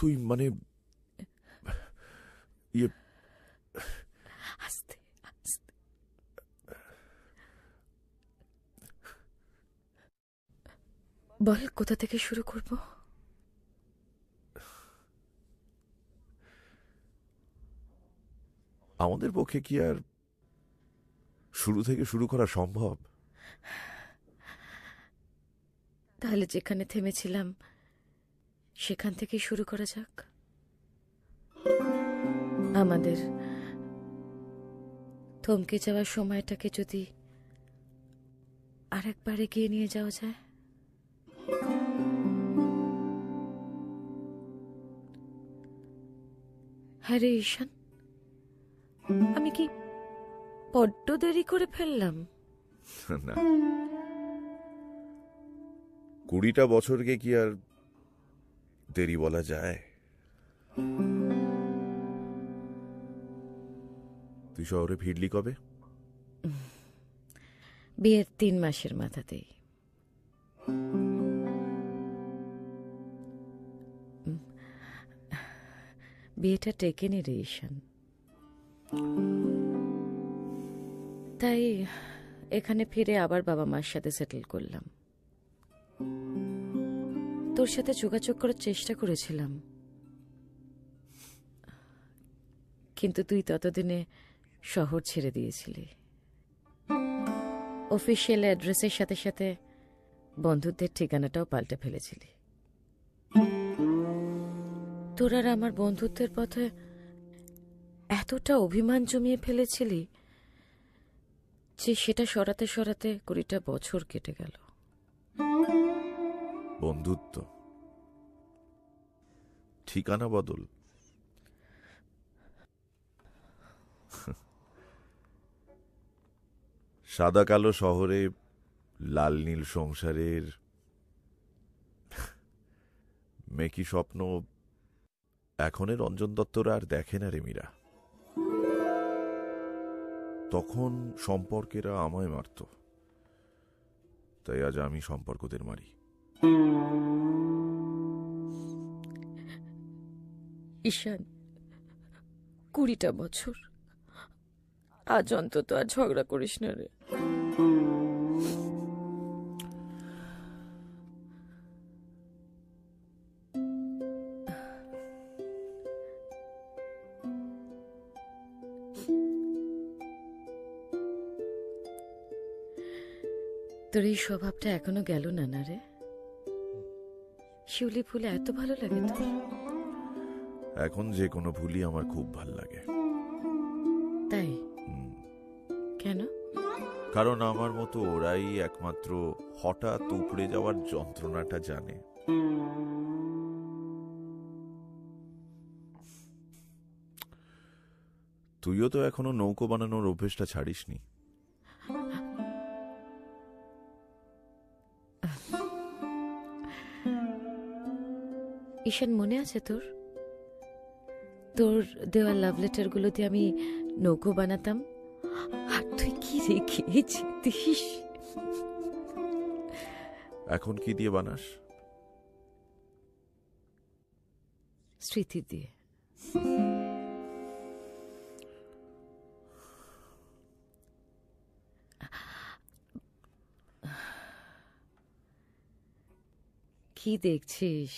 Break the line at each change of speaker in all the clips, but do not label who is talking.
তুই মানে ইয়ে
আস্তে আস্তে। বল কোথা থেকে শুরু করব?
আমাদের পক্ষে কি আর শুরু থেকে শুরু করা সম্ভব?
তাহলে যেখানে থেমেছিলাম সেখান থেকে শুরু করা যাক। আমাদের থমকে যাওয়ার সময়টাকে যদি আরেকবার এগিয়ে নিয়ে যাওয়া যায়। হ্যাঁ রে ঈশান, আমি কি বড্ড দেরি করে ফেললাম?
না, 20টা বছরকে কি আর দেরি বলা যায়? তুই শহরে ফিরলি কবে?
বিয়ের 3 মাসের মাথাতেই। বিয়েটা টেকেনি রে ঈশান, তাই এখানে ফিরে আবার বাবা মার সাথে সেটেল করলাম। তোর সাথে যোগাযোগ করার চেষ্টা করেছিলাম, কিন্তু তুই ততদিনে শহর ছেড়ে দিয়েছিলি। অফিসিয়াল অ্যাড্রেসের সাথে সাথে বন্ধুদের ঠিকানাটাও পাল্টে ফেলেছিলি। তোর আর আমার বন্ধুত্বের পথে এতটা অভিমান জমিয়ে ফেলেছিলি যে সেটা সরাতে সরাতে 20টা বছর কেটে গেল।
বন্ধুত্ব, ঠিকানা বদল। সাদা কালো শহরে লাল নীল সংসারের মেকি স্বপ্ন এখনের রঞ্জন দত্তরা আর দেখে না রে মীরা। তখন সম্পর্কেরা আমায় মারত, তাই আজ আমি সম্পর্কদের মারি।
ঈশান, 20টা বছর, আজ অন্তত আর ঝগড়া করিস না রে। তোর এই স্বভাবটা এখনো গেল না না রে? শিউলি ফুলে এত ভালো লাগে তোর?
এখন যে কোনো ভুলই আমার খুব ভাল লাগে।
তাই? কেন?
কারণ আমার মতো ওরাই একমাত্র হঠাৎ উপড়ে যাওয়ার যন্ত্রণাটা জানে। তুইও তো এখনো নৌকো বানানোর অভ্যেসটা ছাড়িসনি।
ঈশান, মনে আছে তোর? তোর দেওয়া লাভ লেটার গুলো দিয়ে আমি নৌকো বানাতাম, আর তুই কি রেখে যেতিস?
এখন কি দিয়ে বানাস?
স্মৃতি দিয়ে। কি দেখছিস?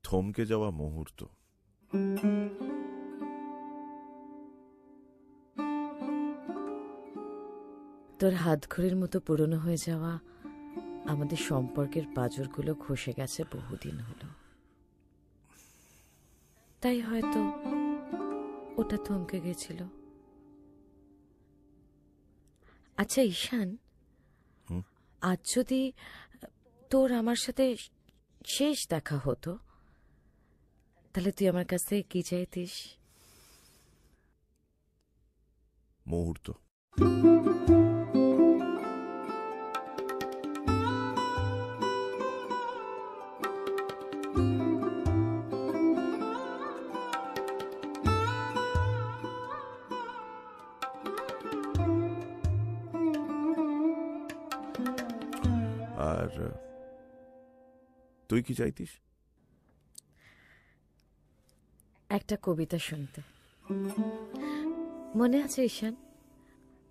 থমকে যাওয়া মুহূর্ত।
তোর হাতঘড়ির মতো পুরনো হয়ে যাওয়া আমাদের সম্পর্কের পাঁজরগুলো খসে গেছে বহুদিন হলো, তাই হয়তো ওটা থমকে গেছিল। আচ্ছা ঈশান, আজ যদি তোর আমার সাথে শেষ দেখা হতো, তাহলে তুই আমার কাছ থেকে কি চাইতিস?
মুহূর্ত। আর তুই কি চাইতিস?
একটা কবিতা শুনতে। মনে আছে ঈশান,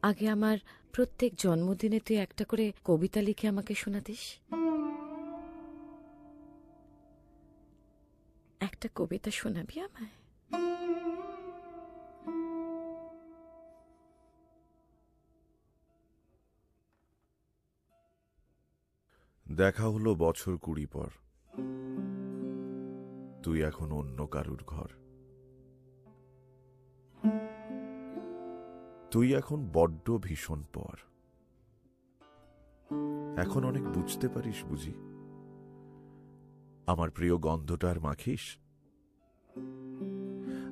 আগে আমার প্রত্যেক জন্মদিনে তুই একটা করে কবিতা লিখে আমাকে শোনাতিস। একটা কবিতা শোনাবি আমায়?
দেখা হলো বছর 20 পর, তুই এখন অন্য কারুর ঘর। তুই এখন বড্ড ভীষণ পর। এখন অনেক বুঝতে পারিস বুঝি? আমার প্রিয় গন্ধটা আর মাখিস?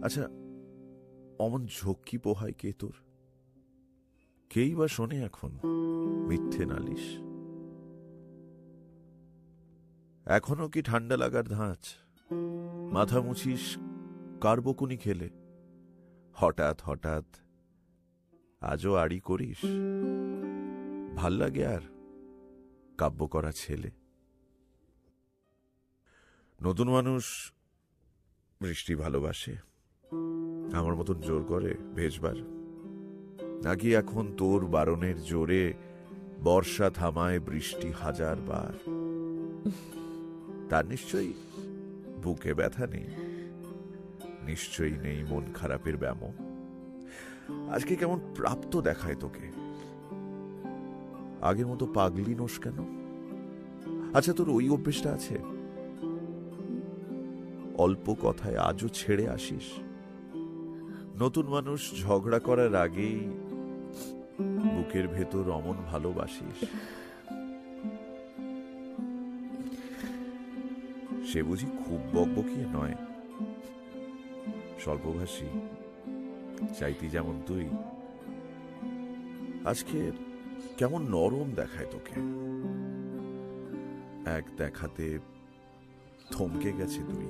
আচ্ছা, অমন ঝক্কি পোহায় কে তোর? কেই বা শোনে এখন মিথ্যে নালিশ? এখনো কি ঠান্ডা লাগার ধাঁচ? মাথা মুছিস কারবকুনি খেলে? হঠাৎ হঠাৎ আজও আড়ি করিস? ভাল লাগে আর কাব্য করা ছেলে? নতুন মানুষ বৃষ্টি ভালোবাসে, আমার মতন জোর করে ভেজবার? নাকি এখন তোর বারণের জোরে বর্ষা থামায় বৃষ্টি 1000 বার? তার নিশ্চয়ই বুকে ব্যথা নেই, নিশ্চয়ই নেই মন খারাপের ব্যামো। আজকে কেমন প্রাপ্ত দেখায় তোকে? আগের মতো পাগলি নোস কেন? আচ্ছা, তোর ওই অভ্যেসটা আছে? অল্প কথায় আজও ছেড়ে আসিস? নতুন মানুষ ঝগড়া করার আগেই বুকের ভেতর অমন ভালোবাসিস? সে বুঝি খুব বকবকিয়ে নয়, স্বল্পভাষী, চাইতি যেমন তুই। আজকে কেমন নরম দেখায় তোকে। এক দেখাতে থমকে গেছে তুই।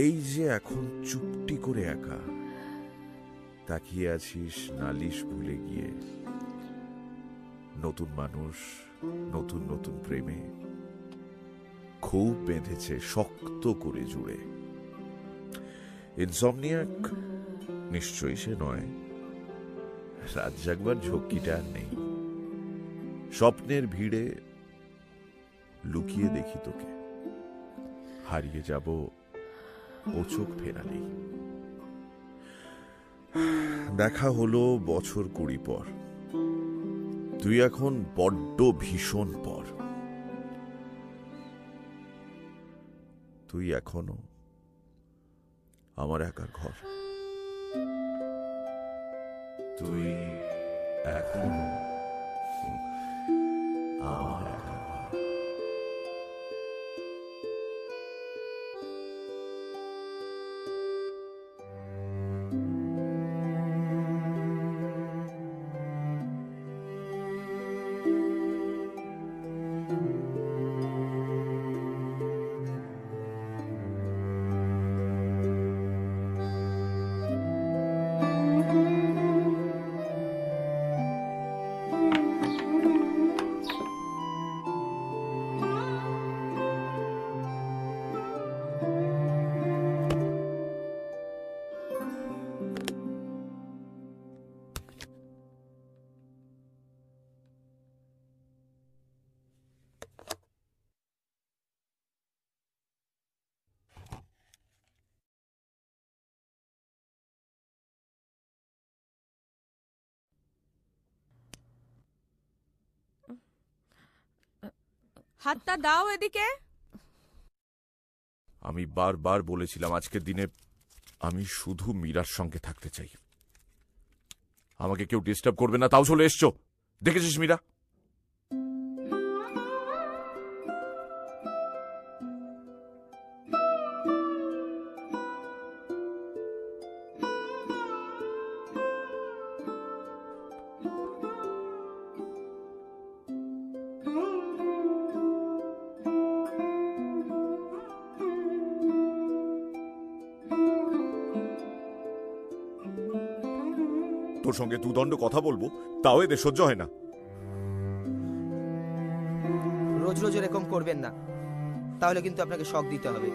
এই যে এখন চুপটি করে একা তাকিয়ে আছিস নালিশ ভুলে গিয়ে। নতুন মানুষ, নতুন নতুন প্রেমে খুব বেঁধেছে শক্ত করে জুড়ে। ইনসমনিয়াক নিশ্চয়ই সে নয়, রাত জাগবার ঝক্কিটা আর নেই। স্বপ্নের ভিড়ে লুকিয়ে দেখি তোকে, হারিয়ে যাব ও চোখ ফেরালেই। দেখা হলো বছর 20 পর, তুই এখন বড্ড ভীষণ পর। তুই এখনো আমার একার ঘর। তুই এখনো আমার একার ঘর।
হাতটা দাও এদিকে।
আমি বারবার বলেছিলাম আজকের দিনে আমি শুধু মীরার সঙ্গে থাকতে চাই। আমাকে কেউ ডিস্টার্ব করবে না, তাও চলে এসছো। দেখেছিস মীরা? তোর সঙ্গে দুদণ্ড কথা বলবো, তাও এদের সহ্য হয় না।
রোজ রোজ এরকম করবেন না, তাহলে কিন্তু আপনাকে শক দিতে হবে।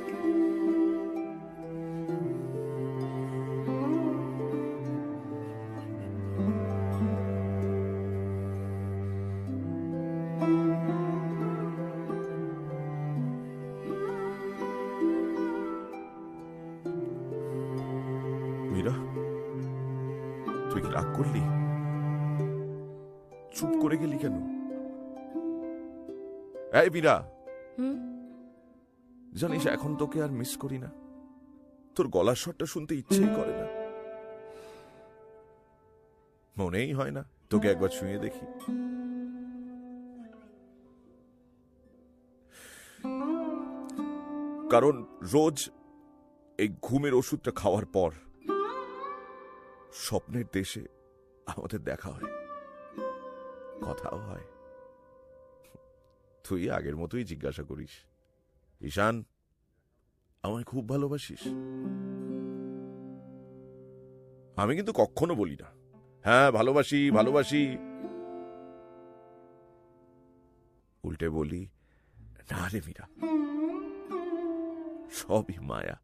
মীরা, তুই কি রাগ করলি? চুপ করে গেলি কেন? এই মীরা,
হুম?
জানিস এখন তোকে আর মিস করি না। তোর গলার স্বরটা শুনতে ইচ্ছেই করে না, মনেই হয় না তোকে একবার ছুঁয়ে দেখি। কারণ রোজ এই ঘুমের ওষুধটা খাওয়ার পর স্বপ্নের দেশে আমাদের দেখা হয়, কথাও হয়। তুই আগের মতোই জিজ্ঞাসা করিস, ঈশান আমায় খুব ভালোবাসিস? আমি কিন্তু কখনো বলি না হ্যাঁ ভালোবাসি ভালোবাসি, উল্টে বলি না রে মীরা, সবই মায়া।